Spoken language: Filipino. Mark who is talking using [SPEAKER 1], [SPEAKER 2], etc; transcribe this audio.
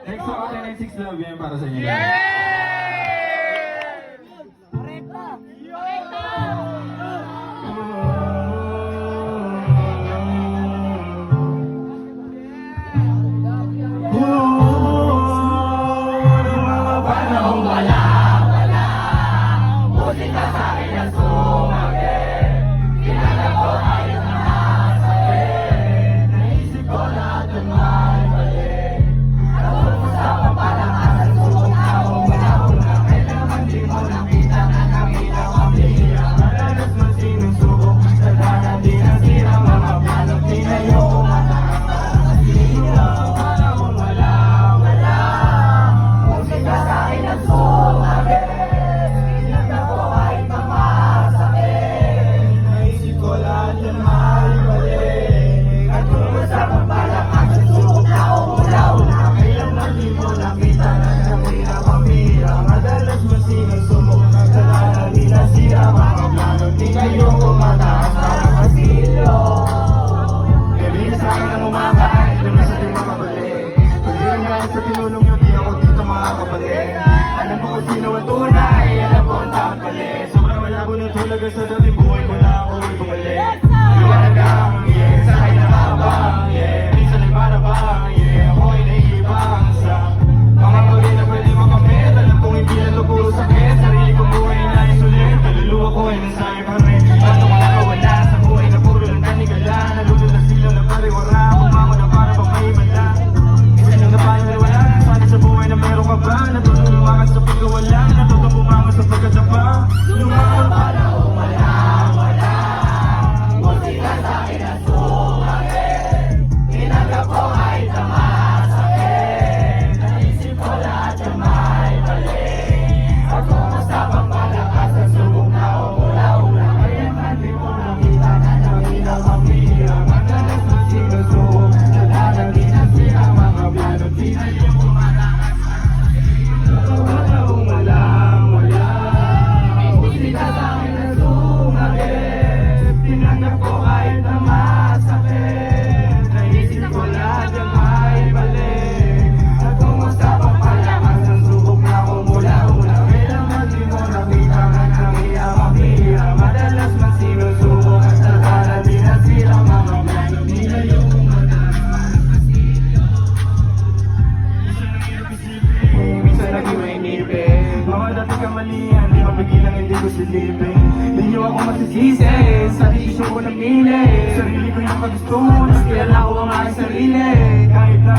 [SPEAKER 1] Next ako 1096 Love yan para sa inyo. Sa tinulong nyo, di ako dito makakabalik. Alam ko kung sino ang tunay, alam ko ang takot pali. Sobrang malabo ng tulaga sa dating buhay ko na ako ay bumalik. Liwanagang, yeah, sa akin nakabang, yeah. Minsan ay marabang, yeah, ako ay naiibang sa mga bagay na pwede makamit. Alam kong hindi na ito puro sakit. Sarili kong buhay na isulit. Kaluluwa ko ay nasayo pa rin. Ba't ako nakawala sa buhay na puro lang tanigala. Nalulod na silang na pariwara. Bumango na para bang may mala. Sa buhay na meron ka ba? Natutong lumakas sa pagkawala. Natutong bumangon sa pagkadapa. Lumakas para wala. Musika sa akin ang sumagin. Tinanggap ko ay tama sa akin. Naisip ko lahat na may mali. At kumusta pang malakas ang subok na umula-ula. Kaya hindi mo nakita na nangilang mamira. Madalas na sinusubok. Nalalang ginasira mga plano. Tinayo ko kamalian, di mapigilan, hindi ko silipin. Di nyo ako masisisi sa desisyon ko na mili. Sarili ko yung kagusto mo, nas kilala ko ang aking sarili. Kahit na